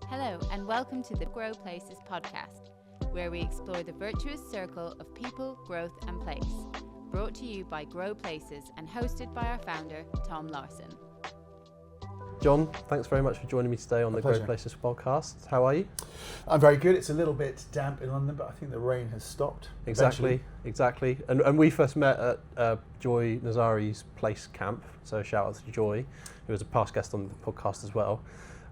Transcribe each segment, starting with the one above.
Hello and welcome to the Grow Places podcast, where we explore the virtuous circle of people, growth and place. Brought to you by Grow Places and hosted by our founder, Tom Larsson. John, thanks very much for joining me today on the pleasure. Grow Places podcast. How are you? I'm very good. It's a little bit damp in London, but I think the rain has stopped. Exactly. And we first met at Joy Nazari's place camp, so shout out to Joy, who was a past guest on the podcast as well.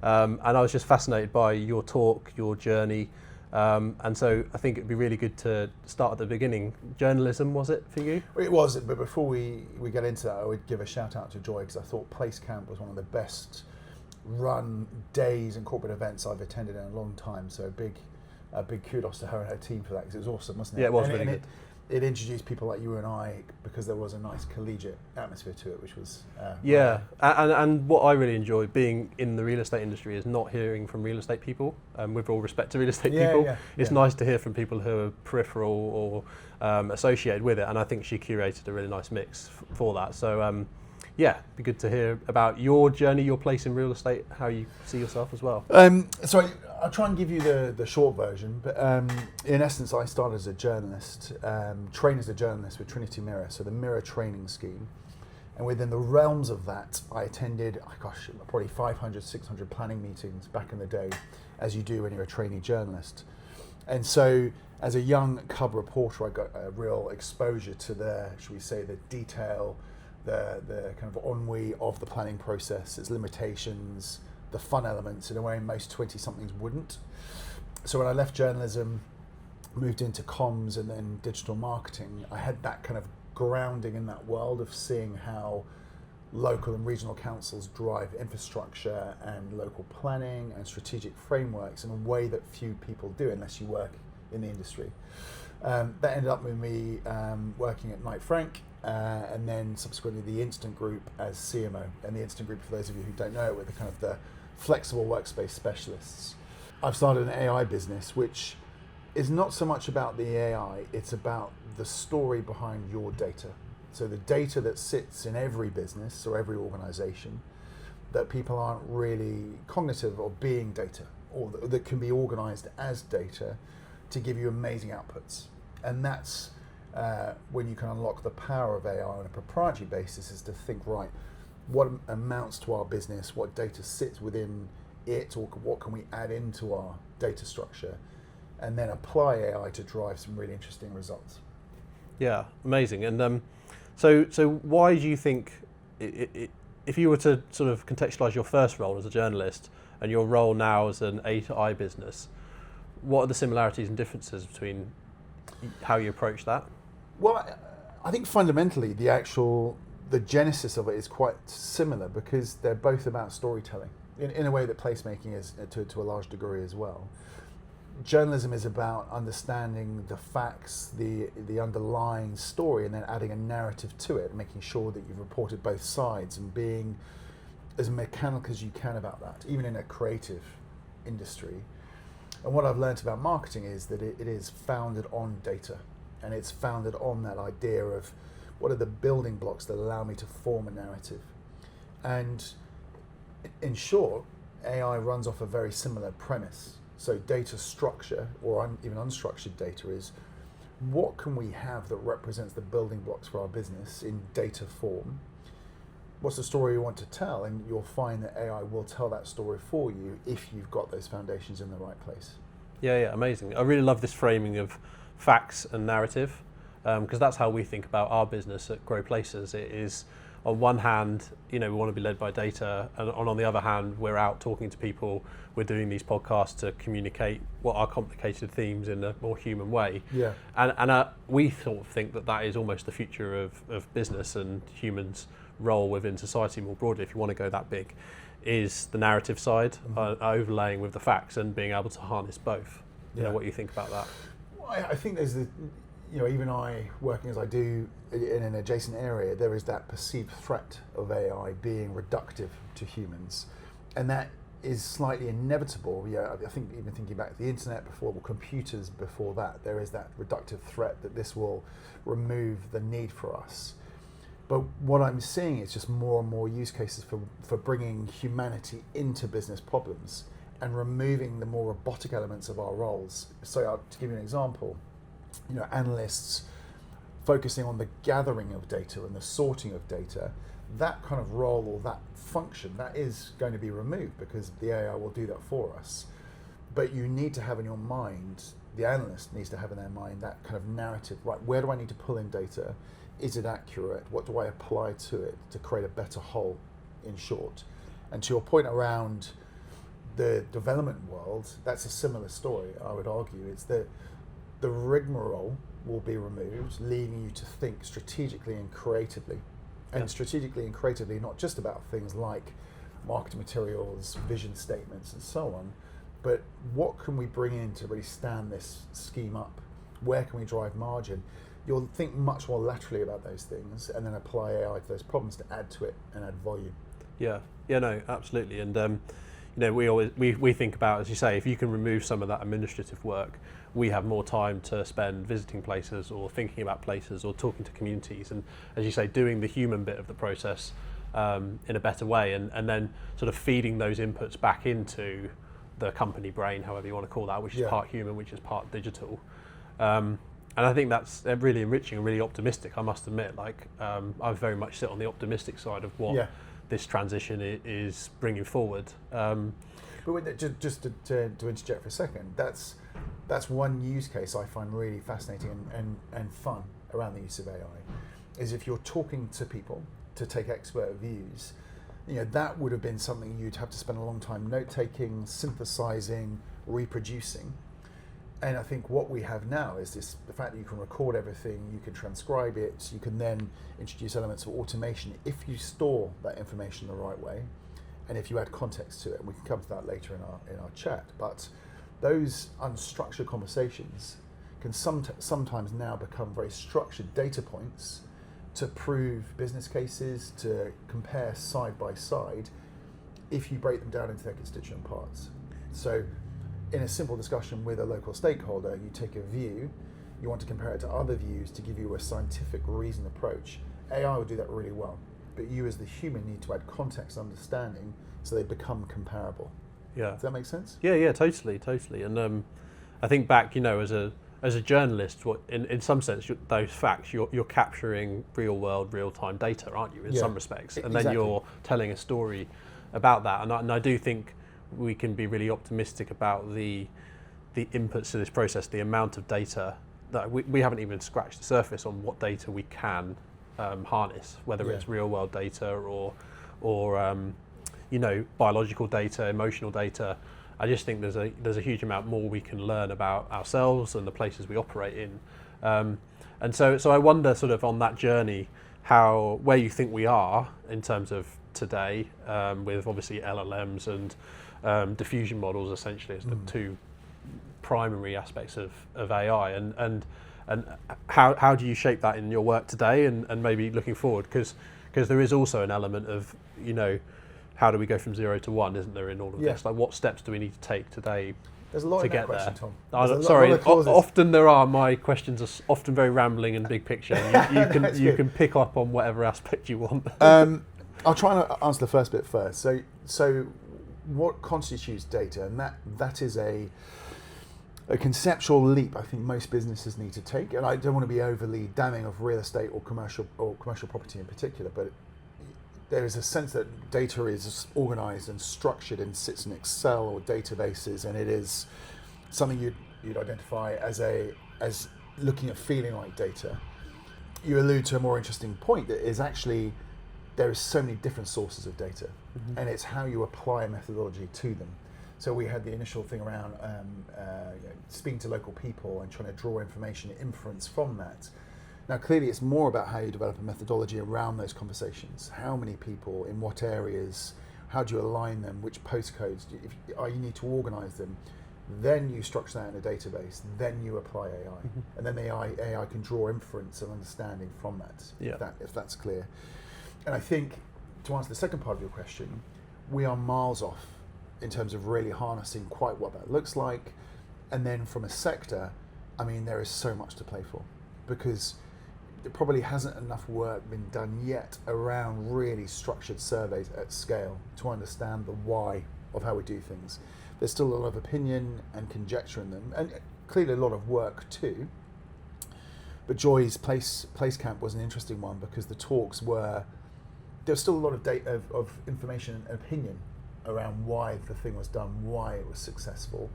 And I was just fascinated by your talk, your journey, and so I think it'd be really good to start at the beginning. Journalism, was it for you? It was, but before we get into that, I would give a shout out to Joy because I thought Place Camp was one of the best run days and corporate events I've attended in a long time. So a big kudos to her and her team for that because it was awesome, wasn't it? Yeah, it was and really good. It introduced people like you and I because there was a nice collegiate atmosphere to it, which was and what I really enjoy being in the real estate industry is not hearing from real estate people. With all respect to real estate people, it's nice to hear from people who are peripheral or associated with it. And I think she curated a really nice mix for that. So it'd be good to hear about your journey, your place in real estate, how you see yourself as well. So I'll try and give you the short version, but in essence, I started as a journalist, trained as a journalist with Trinity Mirror, so the Mirror training scheme. And within the realms of that, I attended, probably 500, 600 planning meetings back in the day, as you do when you're a trainee journalist. And so as a young cub reporter, I got a real exposure to the detail, the kind of ennui of the planning process, its limitations, the fun elements in a way most 20-somethings wouldn't. So when I left journalism, moved into comms and then digital marketing, I had that kind of grounding in that world of seeing how local and regional councils drive infrastructure and local planning and strategic frameworks in a way that few people do unless you work in the industry. That ended up with me working at Knight Frank and then subsequently the Instant Group as CMO. And the Instant Group, for those of you who don't know it, were the kind of the flexible workspace specialists. I've started an AI business, which is not so much about the AI, it's about the story behind your data. So the data that sits in every business or every organization that people aren't really cognitive of being data, or that can be organized as data to give you amazing outputs. And that's when you can unlock the power of AI on a proprietary basis, is to think, right, what amounts to our business, what data sits within it, or what can we add into our data structure, and then apply AI to drive some really interesting results. Yeah, amazing. And so why do you think, if you were to sort of contextualise your first role as a journalist and your role now as an A to I business, what are the similarities and differences between how you approach that? Well, I think fundamentally the genesis of it is quite similar because they're both about storytelling in a way that placemaking is to a large degree as well. Journalism is about understanding the facts, the underlying story, and then adding a narrative to it, making sure that you've reported both sides and being as mechanical as you can about that, even in a creative industry. And what I've learned about marketing is that it is founded on data, and it's founded on that idea of what are the building blocks that allow me to form a narrative. And in short, AI runs off a very similar premise. So data structure, or even unstructured data, is what can we have that represents the building blocks for our business in data form? What's the story you want to tell? And you'll find that AI will tell that story for you if you've got those foundations in the right place. Yeah, amazing. I really love this framing of facts and narrative, because that's how we think about our business at Grow Places. It is, on one hand, we want to be led by data, and on the other hand, we're out talking to people. We're doing these podcasts to communicate what are complicated themes in a more human way. Yeah. And we sort of think that is almost the future of business and humans' role within society more broadly, if you want to go that big, is the narrative side, overlaying with the facts and being able to harness both. You know, what you think about that? I think there's even I, working as I do in an adjacent area, there is that perceived threat of AI being reductive to humans. And that is slightly inevitable. I think even thinking back to the internet before, or computers before that, there is that reductive threat that this will remove the need for us. But what I'm seeing is just more and more use cases for bringing humanity into business problems and removing the more robotic elements of our roles. So to give you an example, analysts focusing on the gathering of data and the sorting of data, that kind of role or that function, that is going to be removed because the AI will do that for us. But you need to have in your mind, the analyst needs to have in their mind that kind of narrative, right, where do I need to pull in data? Is it accurate? What do I apply to it to create a better whole, in short? And to your point around the development world, that's a similar story, I would argue. It's that the rigmarole will be removed, leaving you to think strategically and creatively. And strategically and creatively, not just about things like marketing materials, vision statements, and so on, but what can we bring in to really stand this scheme up? Where can we drive margin? You'll think much more laterally about those things and then apply AI to those problems to add to it and add volume. Yeah, no, absolutely. And we think about, as you say, if you can remove some of that administrative work, we have more time to spend visiting places or thinking about places or talking to communities, and as you say, doing the human bit of the process in a better way, and then sort of feeding those inputs back into the company brain, however you want to call that, which is part human, which is part digital. And I think that's really enriching and really optimistic, I must admit. I very much sit on the optimistic side of what this transition is bringing forward. But with it, just to interject for a second, that's one use case I find really fascinating and fun around the use of AI, is if you're talking to people to take expert views, that would have been something you'd have to spend a long time note-taking, synthesizing, reproducing. And I think what we have now is the fact that you can record everything, you can transcribe it, you can then introduce elements of automation if you store that information the right way, and if you add context to it. And we can come to that later in our chat. But those unstructured conversations can sometimes now become very structured data points to prove business cases, to compare side by side, if you break them down into their constituent parts. So in a simple discussion with a local stakeholder, you take a view, you want to compare it to other views to give you a scientific reasoned approach. AI will do that really well, but you as the human need to add context and understanding so they become comparable. Yeah. Does that make sense? Yeah, totally. And I think back, as a journalist, in some sense, those facts, you're capturing real world, real time data, aren't you, in some respects? And then you're telling a story about that. And I do think we can be really optimistic about the inputs to this process, the amount of data that we haven't even scratched the surface on what data we can harness, whether it's real world data or biological data, emotional data. I just think there's a huge amount more we can learn about ourselves and the places we operate in. And so I wonder, sort of on that journey, where you think we are in terms of today, with obviously LLMs and diffusion models essentially as the two primary aspects of AI, and how do you shape that in your work today and maybe looking forward, because there is also an element of how do we go from 0 to 1, isn't there, in all of this? Like, what steps do we need to take today? There's a lot to in get that question, there. Tom. Sorry, often there are. My questions are often very rambling and big picture. You can pick up on whatever aspect you want. I'll try and answer the first bit first. So what constitutes data? And that is a conceptual leap I think most businesses need to take. And I don't want to be overly damning of real estate or commercial property in particular, but there is a sense that data is organized and structured and sits in Excel or databases, and it is something you'd identify as looking at feeling like data. You allude to a more interesting point, that is actually there is so many different sources of data, and it's how you apply a methodology to them. So we had the initial thing around speaking to local people and trying to draw information, inference from that. Now, clearly, it's more about how you develop a methodology around those conversations. How many people, in what areas, how do you align them, which postcodes, you need to organize them. Then you structure that in a database, then you apply AI. And then the AI can draw inference and understanding from that, if that's clear. And I think, to answer the second part of your question, we are miles off in terms of really harnessing quite what that looks like. And then from a sector, I mean, there is so much to play for, because there probably hasn't enough work been done yet around really structured surveys at scale to understand the why of how we do things. there's still a lot of opinion and conjecture in them, and clearly a lot of work too. But Joy's place camp was an interesting one because the talks were, there's still a lot of data of information and opinion around why the thing was done, why it was successful,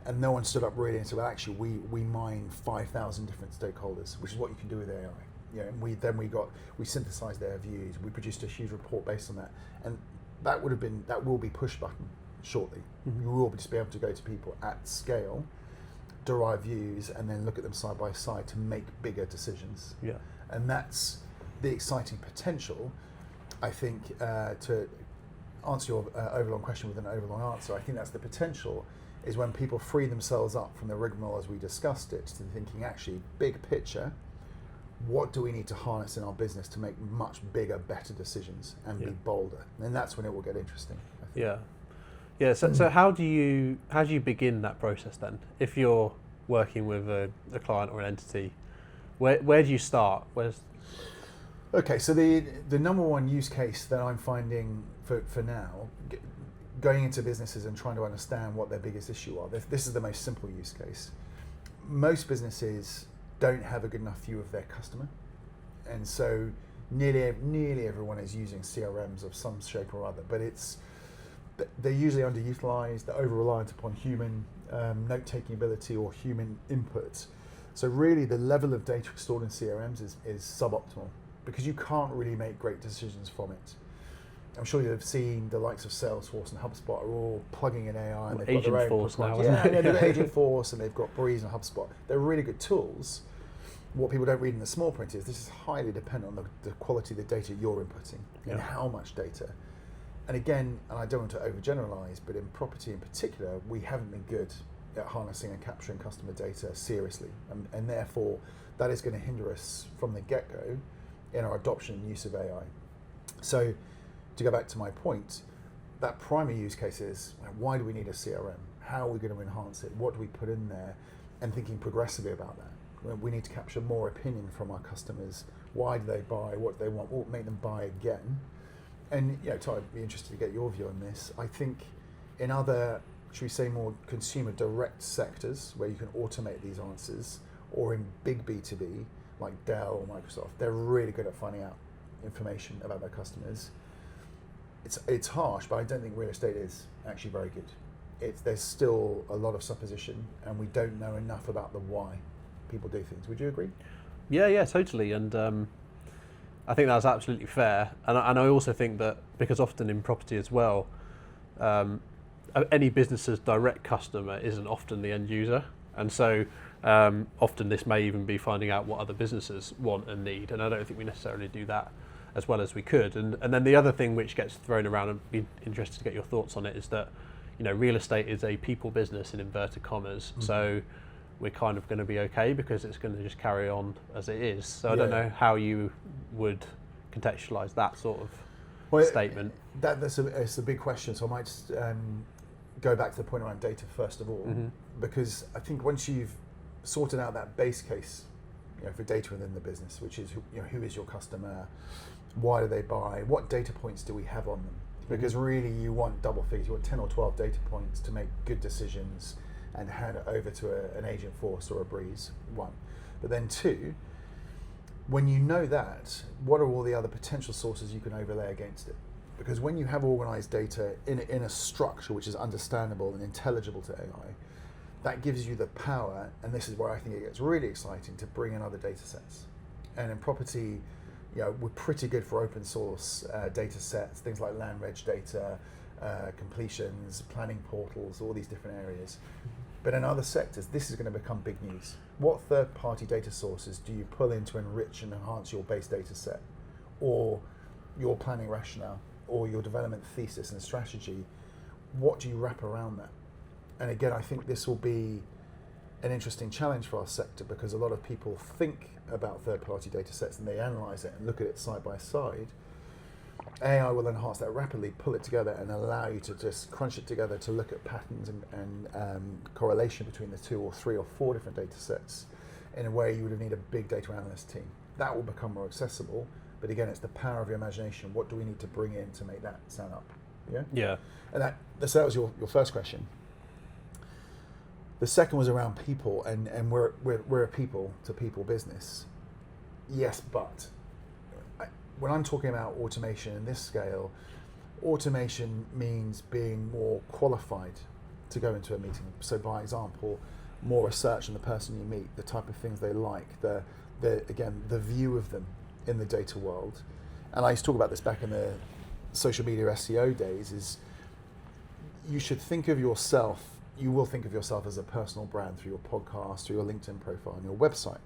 and no one stood up really and said, well, actually we mine 5,000 different stakeholders, which is what you can do with AI. You know, and we synthesized their views, we produced a huge report based on that, and that will be push button shortly. You will just be able to go to people at scale, derive views, and then look at them side by side to make bigger decisions. Yeah. And that's the exciting potential, I think, to answer your overlong question with an overlong answer. I think that's the potential, is when people free themselves up from the rigmarole as we discussed it, to thinking actually big picture, what do we need to harness in our business to make much bigger, better decisions and be bolder? And that's when it will get interesting, I think. Yeah. Yeah, so how do you begin that process then? If you're working with a client or an entity, where do you start? Okay, so the number one use case that I'm finding for now, going into businesses and trying to understand what their biggest issue are, this is the most simple use case. Most businesses don't have a good enough view of their customer, and so nearly everyone is using CRMs of some shape or other, but they're usually underutilized, they're over-reliant upon human note-taking ability or human input. So really the level of data stored in CRMs is suboptimal, because you can't really make great decisions from it. I'm sure you've seen the likes of Salesforce and HubSpot are all plugging in AI, and they've got their own Force now, they've got Agent Force, and they've got Breeze and HubSpot. They're really good tools. What people don't read in the small print is this is highly dependent on the quality of the data you're inputting and how much data. And again, and I don't want to overgeneralize, but in property in particular, we haven't been good at harnessing and capturing customer data seriously, and therefore that is going to hinder us from the get-go in our adoption and use of AI. So, to go back to my point, that primary use case is, why do we need a CRM? How are we going to enhance it? What do we put in there? And thinking progressively about that. We need to capture more opinion from our customers. Why do they buy? What do they want? What will make them buy again? And Todd, I'd be interested to get your view on this. I think in other, should we say, more consumer direct sectors where you can automate these answers, or in big B2B like Dell or Microsoft, they're really good at finding out information about their customers. It's harsh, but I don't think real estate is actually very good. There's still a lot of supposition, and we don't know enough about the why people do things. Would you agree? Yeah, totally. And I think that's absolutely fair. And I also think that, because often in property as well, any business's direct customer isn't often the end user. And so often this may even be finding out what other businesses want and need. And I don't think we necessarily do that as well as we could. And then the other thing which gets thrown around, and be interested to get your thoughts on it, is that real estate is a people business in inverted commas. Mm-hmm. So we're kind of going to be okay because it's going to just carry on as it is. So I don't know how you would contextualize that sort of statement. It's a big question. So I might just go back to the point around data first of all, because I think once you've sorted out that base case, for data within the business, which is who is your customer, why do they buy, what data points do we have on them? Because really you want double figures, you want 10 or 12 data points to make good decisions and hand it over to an Agent Force or a Breeze, one. But then two, when you know that, what are all the other potential sources you can overlay against it? Because when you have organized data in a structure which is understandable and intelligible to AI, that gives you the power, and this is where I think it gets really exciting, to bring in other data sets. And in property, we're pretty good for open source data sets, things like land reg data, completions, planning portals, all these different areas. But in other sectors, this is going to become big news. What third-party data sources do you pull in to enrich and enhance your base data set, or your planning rationale, or your development thesis and strategy? What do you wrap around that? And again, I think this will be an interesting challenge for our sector, because a lot of people think about third-party data sets and they analyze it and look at it side by side. AI will enhance that rapidly, pull it together, and allow you to just crunch it together to look at patterns and correlation between the 2 or 3 or 4 different data sets in a way you would need a big data analyst team. That will become more accessible, but again, it's the power of your imagination. What do we need to bring in to make that stand up? Yeah. Yeah. And so that was your first question. The second was around people, and we're a people to people business. Yes, but when I'm talking about automation in this scale, automation means being more qualified to go into a meeting. So, by example, more research on the person you meet, the type of things they like, the view of them in the data world. And I used to talk about this back in the social media SEO days, is you should think of yourself, you will think of yourself as a personal brand through your podcast, through your LinkedIn profile and your website.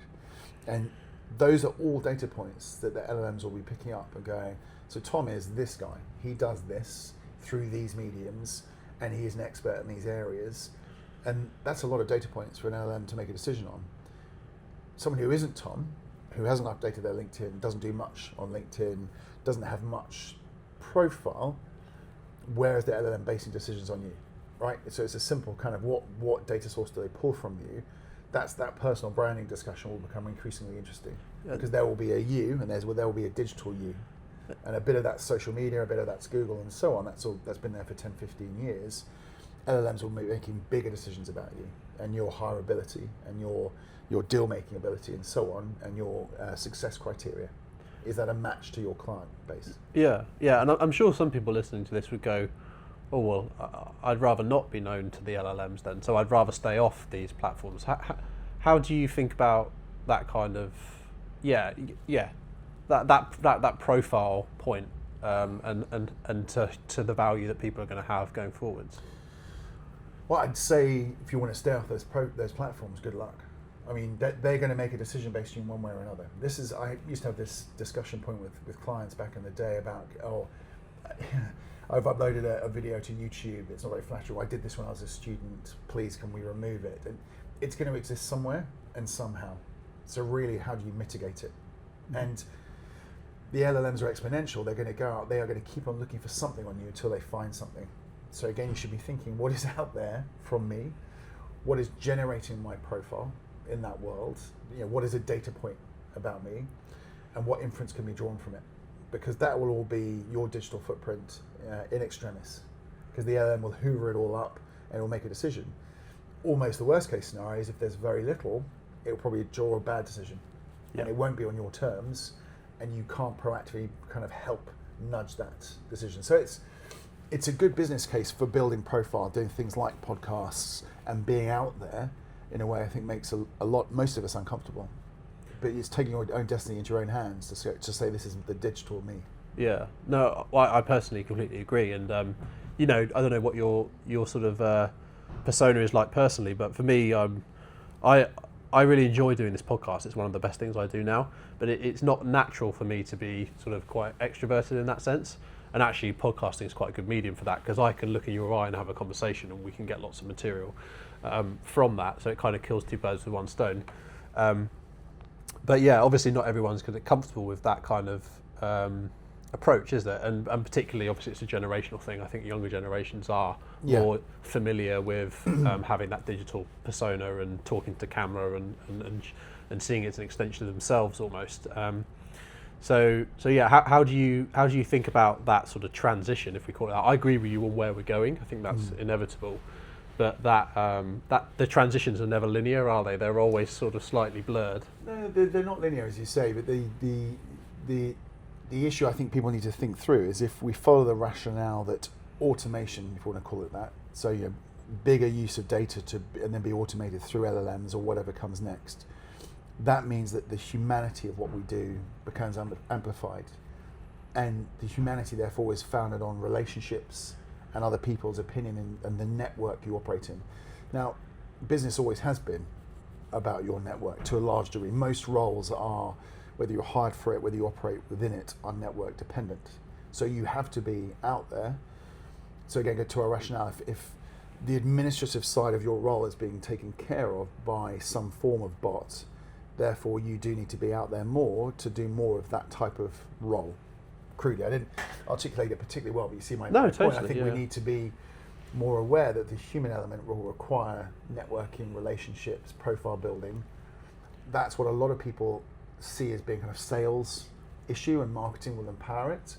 And those are all data points that the LLMs will be picking up and going, so Tom is this guy, he does this through these mediums, and he is an expert in these areas. And that's a lot of data points for an LLM to make a decision on. Someone who isn't Tom, who hasn't updated their LinkedIn, doesn't do much on LinkedIn, doesn't have much profile, where is the LLM basing decisions on you, right? So it's a simple kind of what data source do they pull from you? That's that personal branding discussion will become increasingly interesting, because there will be a you and there will be a digital you, and a bit of that's social media, a bit of that's Google and so on. That's been there for 10, 15 years. LLMs will be making bigger decisions about you and your hireability and your deal making ability and so on, and your success criteria. Is that a match to your client base? Yeah, and I'm sure some people listening to this would go, oh well, I'd rather not be known to the LLMs then, so I'd rather stay off these platforms. How do you think about that kind of, that profile point, and to the value that people are going to have going forwards? Well, I'd say if you want to stay off those platforms, good luck. I mean, they're going to make a decision based on one way or another. I used to have this discussion point with clients back in the day about, I've uploaded a video to YouTube, it's not very flattering. I did this when I was a student, please can we remove it? And it's going to exist somewhere and somehow. So really, how do you mitigate it? And the LLMs are exponential. They're going to go out, they are going to keep on looking for something on you until they find something. So again, you should be thinking, what is out there from me? What is generating my profile in that world? What is a data point about me? And what inference can be drawn from it? Because that will all be your digital footprint in extremis. Because the LLM will hoover it all up and it will make a decision. Almost the worst case scenario is if there's very little, it will probably draw a bad decision. Yeah. And it won't be on your terms, and you can't proactively kind of help nudge that decision. So it's a good business case for building profile, doing things like podcasts and being out there in a way I think makes most of us uncomfortable. But it's taking your own destiny into your own hands to say this is the digital me. Yeah, no, I personally completely agree. And I don't know what your sort of persona is like personally, but for me, I really enjoy doing this podcast. It's one of the best things I do now, but it's not natural for me to be sort of quite extroverted in that sense. And actually podcasting is quite a good medium for that, because I can look in your eye and have a conversation and we can get lots of material from that. So it kind of kills two birds with one stone. But yeah, obviously not everyone's going to be comfortable with that kind of approach, is there? And particularly, obviously, it's a generational thing. I think younger generations are more familiar with having that digital persona and talking to camera and seeing it as an extension of themselves almost. So yeah, how do you think about that sort of transition, if we call it that? I agree with you on where we're going. I think that's inevitable. But that the transitions are never linear, are they? They're always sort of slightly blurred. No, they're not linear, as you say. But the issue I think people need to think through is if we follow the rationale that automation, if you want to call it that, so bigger use of data and then be automated through LLMs or whatever comes next, that means that the humanity of what we do becomes amplified, and the humanity therefore is founded on relationships and other people's opinion and the network you operate in. Now, business always has been about your network to a large degree. Most roles are, whether you're hired for it, whether you operate within it, are network dependent. So you have to be out there. So again, go to our rationale. If the administrative side of your role is being taken care of by some form of bot, therefore you do need to be out there more to do more of that type of role. Crudely, I didn't articulate it particularly well, but you see my point. Totally, I think we need to be more aware that the human element will require networking, relationships, profile building. That's what a lot of people see as being kind of sales issue, and marketing will empower it.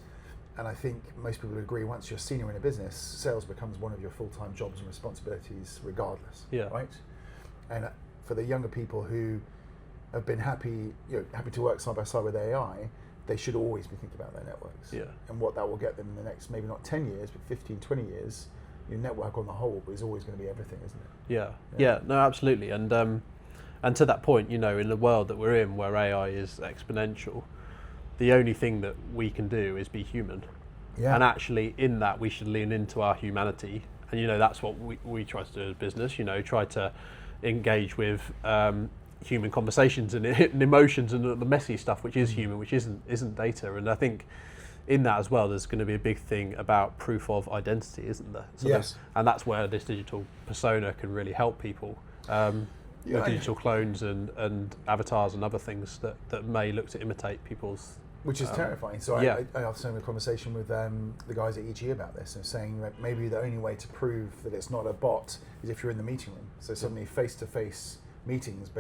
And I think most people agree, once you're senior in a business, sales becomes one of your full-time jobs and responsibilities regardless, right? And for the younger people who have been happy to work side by side with AI, they should always be thinking about their networks. Yeah. And what that will get them in the next, maybe not 10 years, but 15, 20 years, your network on the whole is always going to be everything, isn't it? Yeah, no, absolutely. And to that point, in the world that we're in, where AI is exponential, the only thing that we can do is be human. Yeah. And actually, in that, we should lean into our humanity. And that's what we try to do as a business. Try to engage with human conversations and emotions and the messy stuff, which is human, which isn't data. And I think in that as well, there's going to be a big thing about proof of identity, isn't there? So yes. And that's where this digital persona can really help people. Digital clones and avatars and other things that may look to imitate people's. Which is terrifying. So I was having a conversation with the guys at EG about this, and saying that maybe the only way to prove that it's not a bot is if you're in the meeting room. So suddenly face-to-face meetings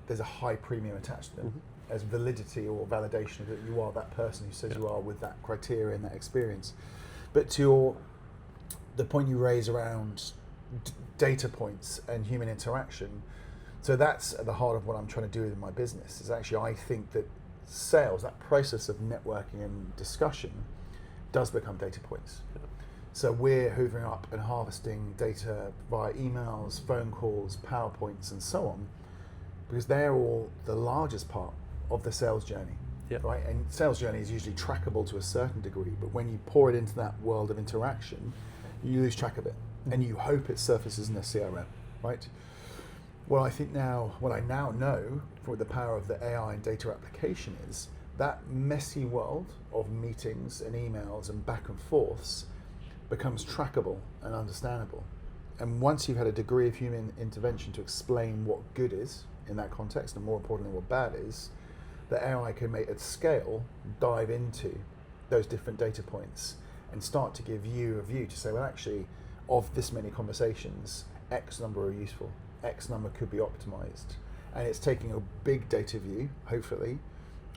there's a high premium attached to them as validity or validation that you are that person who says you are with that criteria and that experience. But to the point you raise around data points and human interaction, so that's at the heart of what I'm trying to do in my business, is actually I think that sales, that process of networking and discussion, does become data points. Yeah. So we're hoovering up and harvesting data via emails, phone calls, PowerPoints, and so on, because they're all the largest part of the sales journey. Yeah. Right? And sales journey is usually trackable to a certain degree, but when you pour it into that world of interaction, you lose track of it, and you hope it surfaces in a CRM, right? What I now know for the power of the AI and data application is that messy world of meetings and emails and back and forths becomes trackable and understandable. And once you've had a degree of human intervention to explain what good is in that context, and more importantly what bad is, the AI can make at scale dive into those different data points and start to give you a view to say, well, actually, of this many conversations, X number are useful, X number could be optimized. And it's taking a big data view, hopefully,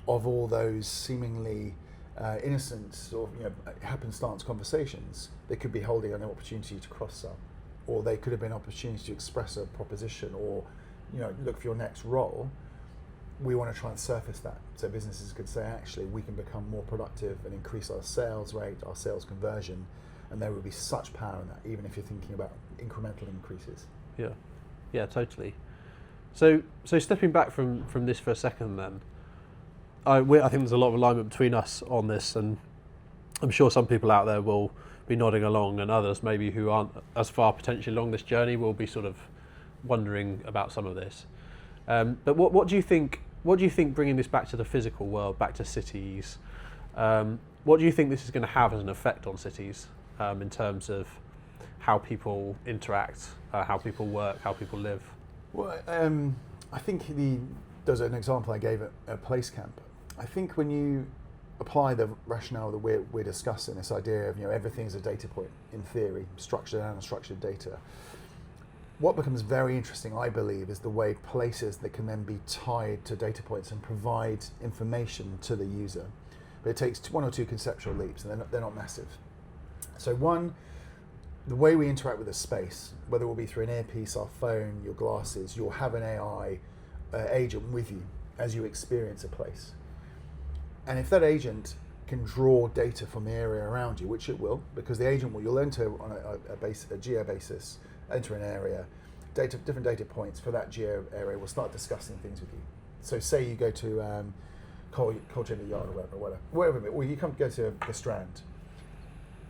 of all those seemingly innocent or happenstance conversations. They could be holding an opportunity to cross-sell, or they could have been an opportunity to express a proposition, or look for your next role. We want to try and surface that so businesses could say, actually, we can become more productive and increase our sales rate, our sales conversion, and there would be such power in that, even if you're thinking about incremental increases. Yeah, totally. So stepping back from this for a second, then, I think there's a lot of alignment between us on this, and I'm sure some people out there will be nodding along, and others maybe who aren't as far potentially along this journey will be sort of wondering about some of this. But what do you think? What do you think bringing this back to the physical world, back to cities? What do you think this is going to have as an effect on cities in terms of how people interact, how people work, how people live? Well, I think there's an example I gave at Place Camp. I think when you apply the rationale that we're discussing, this idea of everything's a data point in theory, structured and unstructured data. What becomes very interesting, I believe, is the way places that can then be tied to data points and provide information to the user. But it takes one or two conceptual leaps, and they're not massive. So one, the way we interact with a space, whether it will be through an earpiece, our phone, your glasses, you'll have an AI agent with you as you experience a place. And if that agent can draw data from the area around you, which it will, because the agent you'll enter on a geo basis, enter an area, different data points for that geo area will start discussing things with you. So say you go to Colchester Yard or whatever, or you go to the Strand.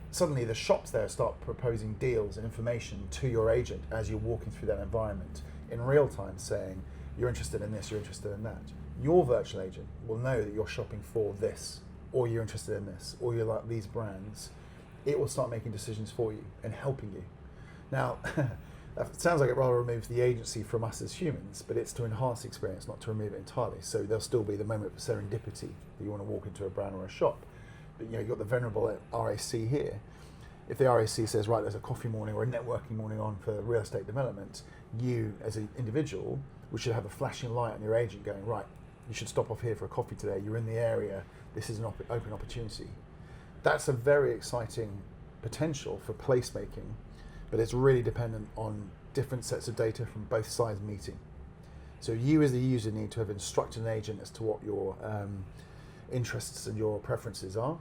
Suddenly the shops there start proposing deals and information to your agent as you're walking through that environment in real time, saying, you're interested in this, you're interested in that. Your virtual agent will know that you're shopping for this, or you're interested in this, or you like these brands. It will start making decisions for you and helping you. Now, that sounds like it rather removes the agency from us as humans, but it's to enhance the experience, not to remove it entirely. So there'll still be the moment of serendipity that you want to walk into a brand or a shop. But you've got the venerable RAC here. If the RAC says, right, there's a coffee morning or a networking morning on for real estate development, you as an individual, we should have a flashing light on your agent going, right, you should stop off here for a coffee today, you're in the area, this is an open opportunity. That's a very exciting potential for placemaking, but it's really dependent on different sets of data from both sides meeting. So you as the user need to have instructed an agent as to what your interests and your preferences are.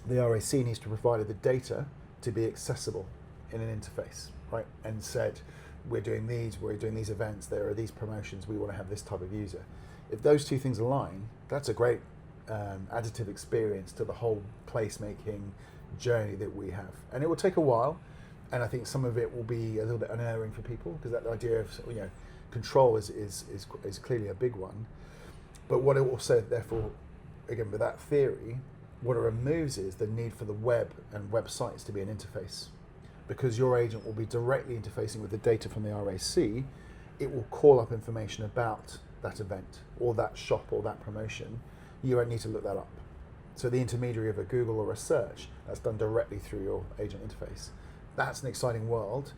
The RAC needs to provide the data to be accessible in an interface, right? And said, we're doing these events, there are these promotions, we want to have this type of user. If those two things align, that's a great additive experience to the whole placemaking journey that we have. And it will take a while, and I think some of it will be a little bit unerring for people, because that idea of control is clearly a big one. But what it will say, therefore, again, with that theory, what it removes is the need for the web and websites to be an interface. Because your agent will be directly interfacing with the data from the RAC, it will call up information about that event or that shop or that promotion. You won't need to look that up. So the intermediary of a Google or a search, that's done directly through your agent interface. That's an exciting world.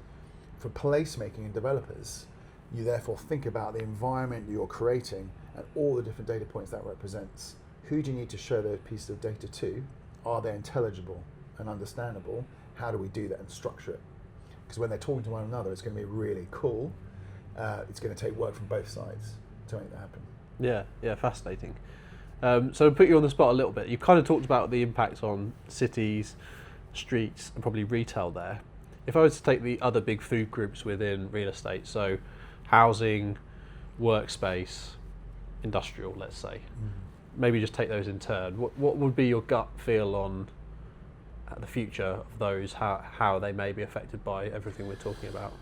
For placemaking and developers, you therefore think about the environment you're creating and all the different data points that represents. Who do you need to show those pieces of data to? Are they intelligible and understandable? How do we do that and structure it? Because when they're talking to one another, it's going to be really cool. It's going to take work from both sides to make that happen. Yeah, fascinating. So to put you on the spot a little bit, you've kind of talked about the impacts on cities, streets, and probably retail there. If I was to take the other big food groups within real estate, so housing, workspace, industrial, let's say, maybe just take those in turn. What would be your gut feel on the future of those, how they may be affected by everything we're talking about?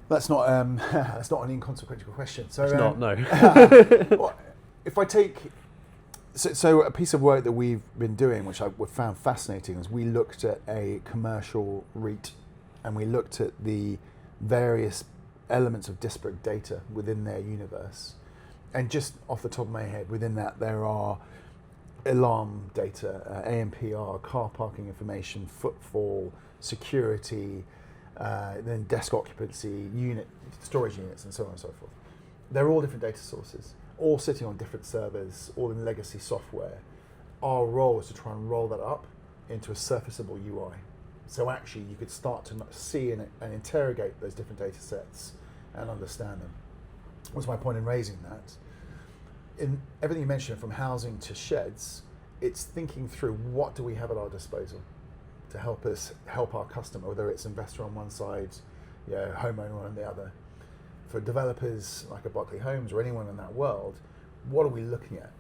That's not that's not an inconsequential question. So it's not, no. Well, if I take so a piece of work that we've been doing, which I found fascinating, is we looked at a commercial REIT, and we looked at the various elements of disparate data within their universe. And just off the top of my head, within that there are alarm data, ANPR, car parking information, footfall, security, then desk occupancy, storage units, and so on and so forth. They're all different data sources, all sitting on different servers, all in legacy software. Our role is to try and roll that up into a surfaceable UI. So actually you could start to see and interrogate those different data sets and understand them. What's my point in raising that? In everything you mentioned, from housing to sheds, it's thinking through what do we have at our disposal to help our customer, whether it's investor on one side, homeowner on the other. For developers like a Buckley Homes or anyone in that world, what are we looking at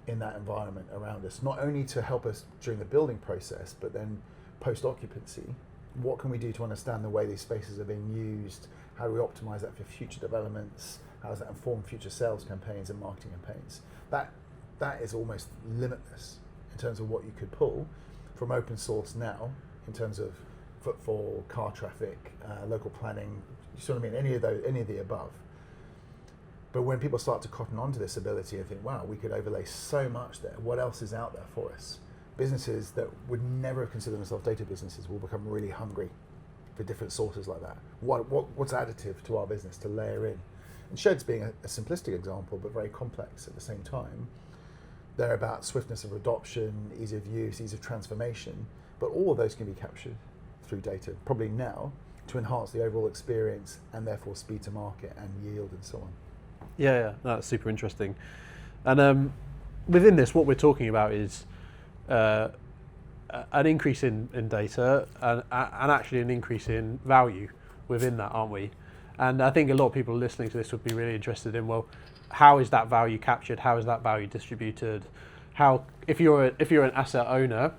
in that environment around us? Not only to help us during the building process, but then post-occupancy, what can we do to understand the way these spaces are being used? How do we optimize that for future developments? How does that inform future sales campaigns and marketing campaigns? That is almost limitless in terms of what you could pull from open source now, in terms of footfall, car traffic, local planning, you see what I mean, any of the above. But when people start to cotton onto this ability and think, wow, we could overlay so much there, what else is out there for us? Businesses that would never have considered themselves data businesses will become really hungry for different sources like that. What's additive to our business to layer in? And sheds being a simplistic example, but very complex at the same time. They're about swiftness of adoption, ease of use, ease of transformation, but all of those can be captured through data, probably now, to enhance the overall experience and therefore speed to market and yield and so on. Yeah, that's super interesting. And within this, what we're talking about is an increase in data and actually an increase in value within that, aren't we? And I think a lot of people listening to this would be really interested in, well, how is that value captured? How is that value distributed? How, if you're an asset owner,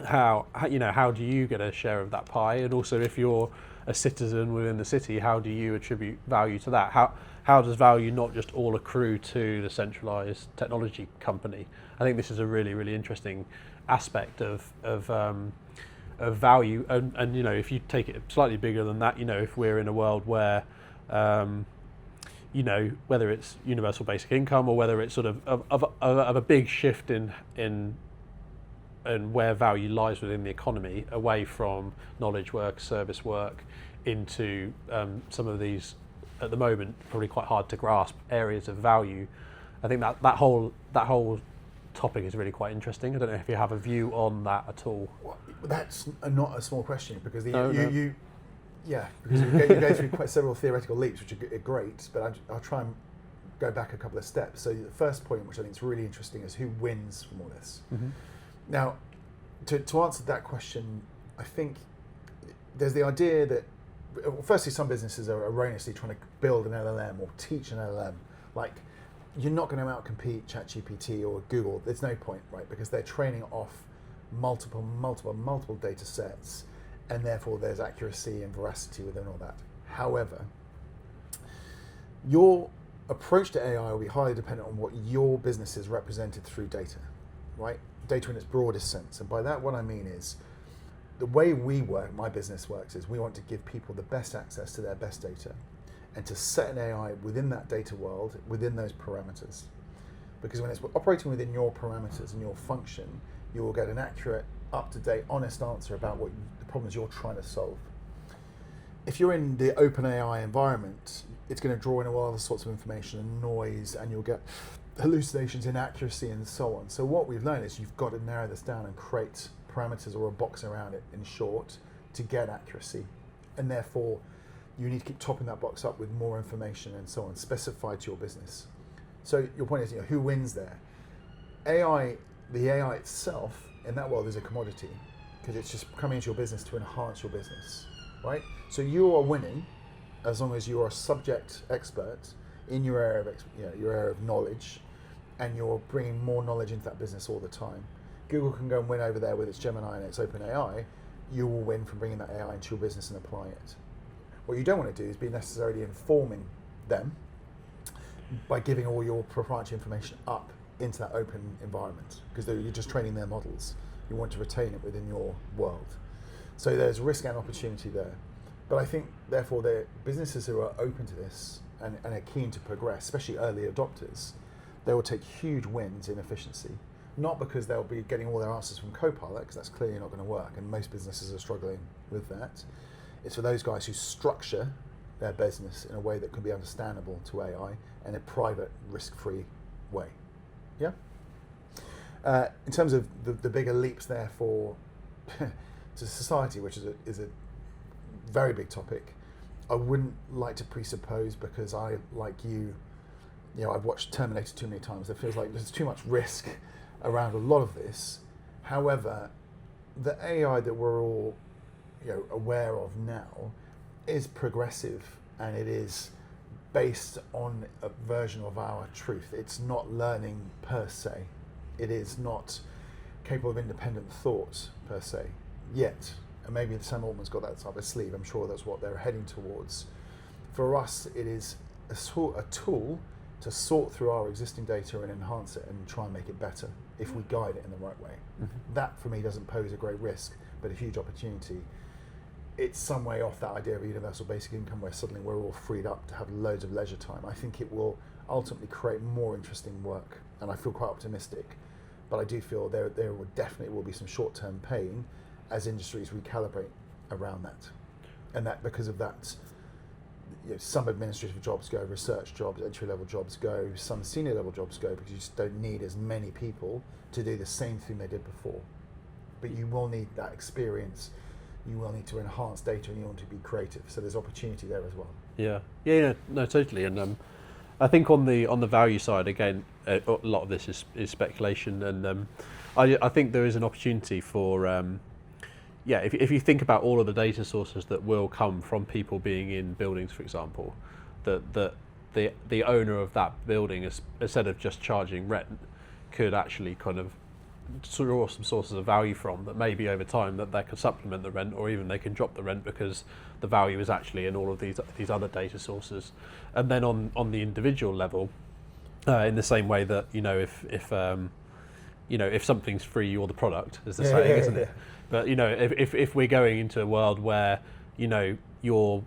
how do you get a share of that pie? And also, if you're a citizen within the city, how do you attribute value to that? How does value not just all accrue to the centralized technology company? I think this is a really, really interesting aspect of value. And if you take it slightly bigger than that, if we're in a world where whether it's universal basic income or whether it's sort of a big shift in where value lies within the economy, away from knowledge work, service work, into some of these, at the moment, probably quite hard to grasp areas of value. I think that whole topic is really quite interesting. I don't know if you have a view on that at all. Well, that's not a small question, because Yeah, because you go through quite several theoretical leaps, which are great, but I'll try and go back a couple of steps. So the first point, which I think is really interesting, is who wins from all this. Mm-hmm. Now, to answer that question, I think there's the idea that, firstly, some businesses are erroneously trying to build an LLM or teach an LLM. Like, you're not going to outcompete ChatGPT or Google. There's no point, right? Because they're training off multiple data sets, and therefore there's accuracy and veracity within all that. However, your approach to AI will be highly dependent on what your business is represented through data, right? Data in its broadest sense. And by that, what I mean is, the way we work, my business works, is we want to give people the best access to their best data and to set an AI within that data world, within those parameters. Because when it's operating within your parameters and your function, you will get an accurate, up-to-date, honest answer about what the problems you're trying to solve. If you're in the open AI environment, it's going to draw in all other sorts of information and noise, and you'll get hallucinations, inaccuracy, and so on. So what we've learned is you've got to narrow this down and create parameters or a box around it, in short, to get accuracy. And therefore, you need to keep topping that box up with more information and so on, specified to your business. So your point is, who wins there? AI, the AI itself, in that world, is a commodity, because it's just coming into your business to enhance your business, right? So you are winning as long as you are a subject expert in your area of your area of knowledge, and you're bringing more knowledge into that business all the time. Google can go and win over there with its Gemini and its OpenAI. You will win from bringing that AI into your business and applying it. What you don't want to do is be necessarily informing them by giving all your proprietary information up into that open environment, because you're just training their models. You want to retain it within your world. So there's risk and opportunity there. But I think, therefore, the businesses who are open to this and are keen to progress, especially early adopters, they will take huge wins in efficiency. Not because they'll be getting all their answers from Copilot, because that's clearly not going to work, and most businesses are struggling with that. It's for those guys who structure their business in a way that can be understandable to AI in a private, risk-free way. Yeah? In terms of the bigger leaps there for to society, which is a very big topic, I wouldn't like to presuppose, because I, like you, I've watched Terminator too many times. It feels like there's too much risk around a lot of this. However, the AI that we're all aware of now is progressive, and it is based on a version of our truth. It's not learning per se. It is not capable of independent thought per se yet. And maybe Sam Altman's got that up his sleeve. I'm sure that's what they're heading towards. For us, it is a tool to sort through our existing data and enhance it and try and make it better if we guide it in the right way. Mm-hmm. That, for me, doesn't pose a great risk, but a huge opportunity. It's some way off that idea of universal basic income, where suddenly we're all freed up to have loads of leisure time. I think it will ultimately create more interesting work, and I feel quite optimistic. But I do feel there will definitely be some short-term pain as industries recalibrate around that. And that, because of that, some administrative jobs go, research jobs, entry-level jobs go, some senior-level jobs go, because you just don't need as many people to do the same thing they did before. But you will need that experience. You will need to enhance data, and you want to be creative. So there's opportunity there as well. Yeah, no, totally. And I think on the value side, again, a lot of this is speculation, and I think there is an opportunity for if you think about all of the data sources that will come from people being in buildings, for example, that the owner of that building, instead of just charging rent, could actually kind of draw some sources of value from, that maybe over time that they could supplement the rent, or even they can drop the rent because the value is actually in all of these other data sources. And then on the individual level, in the same way that if something's free, you're the product, is the saying, isn't it? But if we're going into a world where your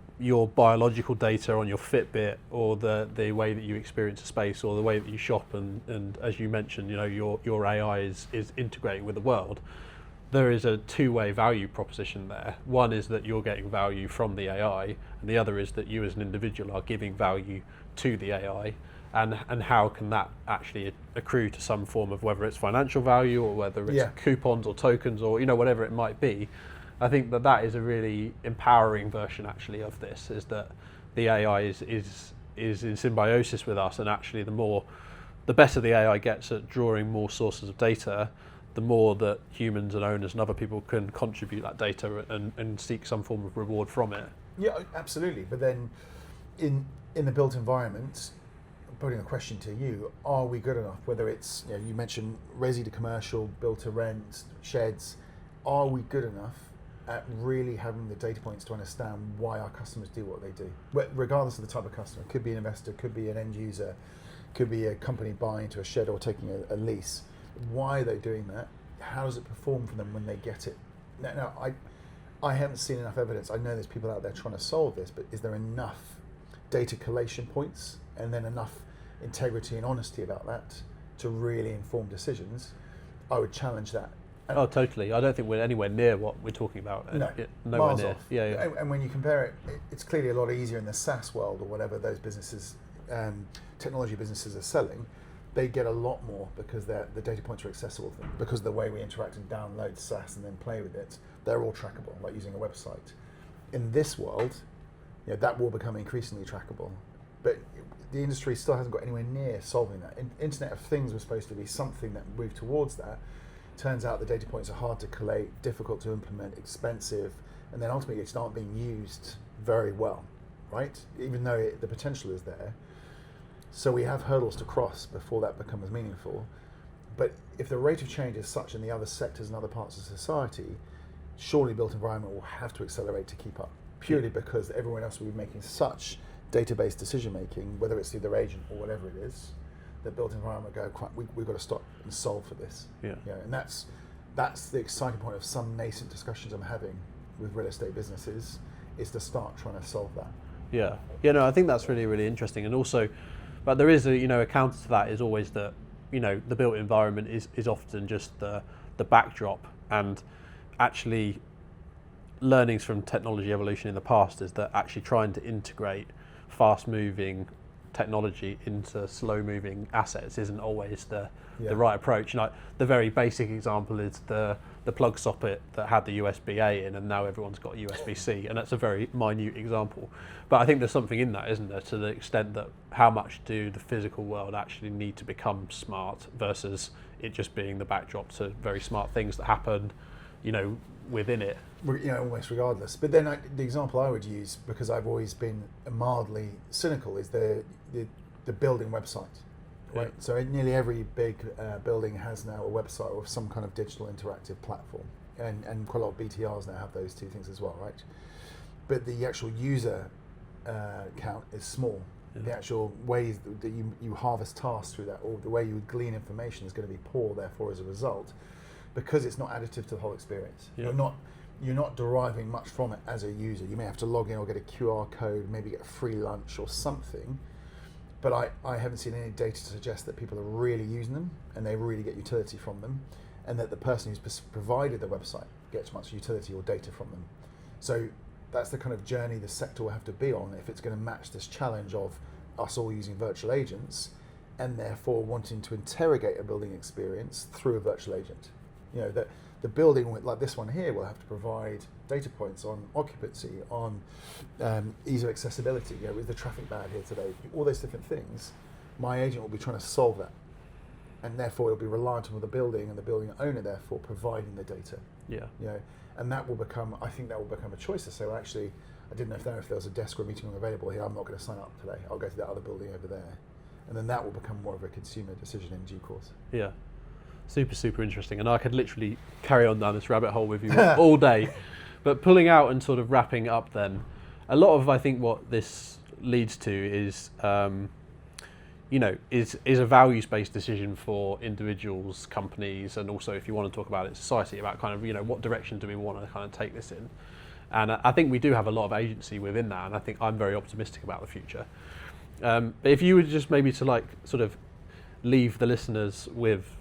biological data on your Fitbit, or the way that you experience a space, or the way that you shop, and as you mentioned, your AI is integrating with the world, there is a two-way value proposition there. One is that you're getting value from the AI, and the other is that you as an individual are giving value to the AI. And how can that actually accrue to some form of, whether it's financial value or whether it's coupons or tokens or whatever it might be. I think that is a really empowering version actually of this, is that the AI is in symbiosis with us, and actually the better the AI gets at drawing more sources of data, the more that humans and owners and other people can contribute that data and seek some form of reward from it. Yeah, absolutely. But then in the built environment, putting a question to you, are we good enough? Whether it's, you mentioned resi to commercial, built to rent, sheds, are we good enough at really having the data points to understand why our customers do what they do? Regardless of the type of customer, could be an investor, could be an end user, could be a company buying into a shed or taking a lease. Why are they doing that? How does it perform for them when they get it? Now, I haven't seen enough evidence. I know there's people out there trying to solve this, but is there enough data collation points and then enough integrity and honesty about that to really inform decisions? I would challenge that. Oh, totally. I don't think we're anywhere near what we're talking about. No, nowhere miles near. off. Yeah. And when you compare it, it's clearly a lot easier in the SaaS world or whatever those businesses, technology businesses are selling. They get a lot more because the data points are accessible to them, because of the way we interact and download SaaS and then play with it. They're all trackable, like using a website. In this world, that will become increasingly trackable. But the industry still hasn't got anywhere near solving that. Internet of Things was supposed to be something that moved towards that. Turns out the data points are hard to collate, difficult to implement, expensive, and then ultimately it's not being used very well, right? Even though the potential is there. So we have hurdles to cross before that becomes meaningful. But if the rate of change is such in the other sectors and other parts of society, surely built environment will have to accelerate to keep up, purely because everyone else will be making such database decision making, whether it's through their agent or whatever it is, that built environment we've got to stop and solve for this. Yeah. And that's the exciting point of some nascent discussions I'm having with real estate businesses, is to start trying to solve that. Yeah. No, I think that's really, really interesting. And also, but there is a counter to that is always that, the built environment is often just the backdrop, and actually learnings from technology evolution in the past is that actually trying to integrate fast moving technology into slow moving assets isn't always the right approach. The very basic example is the plug socket that had the USB-A in, and now everyone's got USB-C, and that's a very minute example. But I think there's something in that, isn't there, to the extent that how much do the physical world actually need to become smart versus it just being the backdrop to very smart things that happen, within it. Almost regardless. But then the example I would use, because I've always been mildly cynical, is the building website. Right. Yeah. So nearly every big building has now a website or some kind of digital interactive platform, and quite a lot of BTRs now have those two things as well, right? But the actual user count is small. Yeah. The actual ways that you harvest tasks through that, or the way you glean information, is going to be poor. Therefore, as a result, because it's not additive to the whole experience, you're not deriving much from it as a user. You may have to log in or get a QR code, maybe get a free lunch or something. But I haven't seen any data to suggest that people are really using them and they really get utility from them, and that the person who's provided the website gets much utility or data from them. So that's the kind of journey the sector will have to be on if it's going to match this challenge of us all using virtual agents and therefore wanting to interrogate a building experience through a virtual agent. That the building like this one here will have to provide data points on occupancy, on ease of accessibility. Is the traffic bad here today? All those different things. My agent will be trying to solve that, and therefore it'll be reliant on the building and the building owner therefore providing the data. Yeah. And that will become. I think that will become a choice to say, well, actually, I didn't know if there was a desk or a meeting room available here. I'm not going to sign up today. I'll go to that other building over there, and then that will become more of a consumer decision in due course. Yeah. Super, super interesting, and I could literally carry on down this rabbit hole with you all day. But pulling out and sort of wrapping up then, a lot of, I think, what this leads to is, is a values-based decision for individuals, companies, and also, if you want to talk about it, society, about kind of, what direction do we want to kind of take this in. And I think we do have a lot of agency within that, and I think I'm very optimistic about the future. But if you would just maybe to sort of leave the listeners with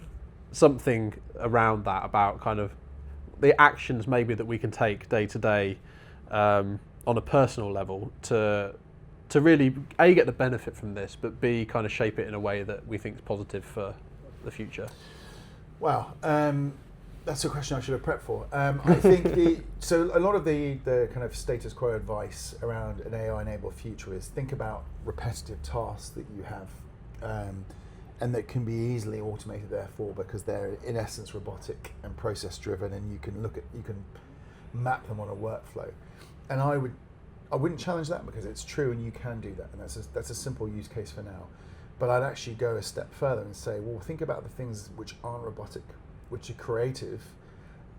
something around that, about kind of the actions maybe that we can take day to day on a personal level to really A, get the benefit from this, but B, kind of shape it in a way that we think is positive for the future. Wow. That's a question I should have prepped for. I think so a lot of the kind of status quo advice around an AI-enabled future is think about repetitive tasks that you have, and that can be easily automated. Therefore, because they're in essence robotic and process-driven, and you can map them on a workflow. And I wouldn't challenge that because it's true, and you can do that, and that's a simple use case for now. But I'd actually go a step further and say, well, think about the things which aren't robotic, which are creative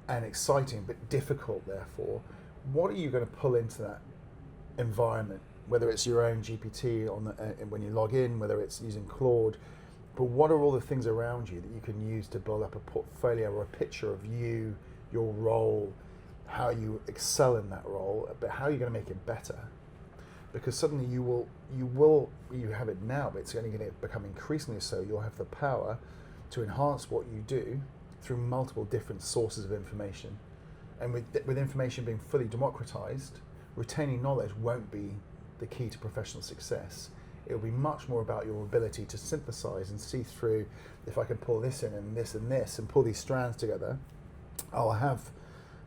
and exciting but difficult. Therefore, what are you going to pull into that environment? Whether it's your own GPT when you log in, whether it's using Claude, but what are all the things around you that you can use to build up a portfolio or a picture of you, your role, how you excel in that role, but how you're going to make it better? Because suddenly you have it now, but it's only going to become increasingly so. You'll have the power to enhance what you do through multiple different sources of information. And with information being fully democratized, retaining knowledge won't be the key to professional success. It'll be much more about your ability to synthesize and see through, if I can pull this in and this and pull these strands together, I'll have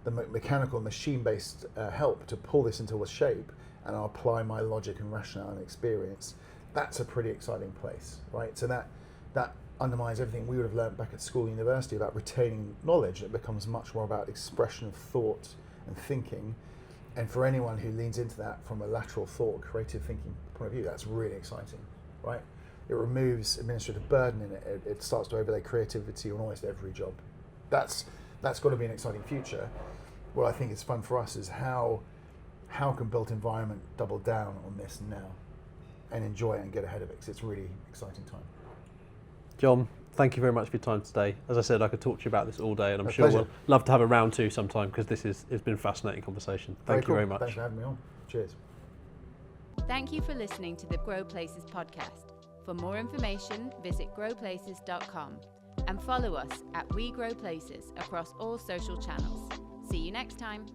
the mechanical machine-based help to pull this into a shape, and I'll apply my logic and rationale and experience. That's a pretty exciting place, right? So that undermines everything we would have learned back at school and university about retaining knowledge. It becomes much more about expression of thought and thinking. And for anyone who leans into that from a lateral thought, creative thinking point of view, that's really exciting, right? It removes administrative burden in it. It starts to overlay creativity on almost every job. That's got to be an exciting future. What I think is fun for us is how can built environment double down on this now and enjoy it and get ahead of it, because it's a really exciting time. John, thank you very much for your time today. As I said, I could talk to you about this all day, and I'm sure we'll love to have a round two sometime, because it's been a fascinating conversation. Thank you very much. Thanks for having me on. Cheers. Thank you for listening to the Grow Places podcast. For more information, visit growplaces.com and follow us at We Grow Places across all social channels. See you next time.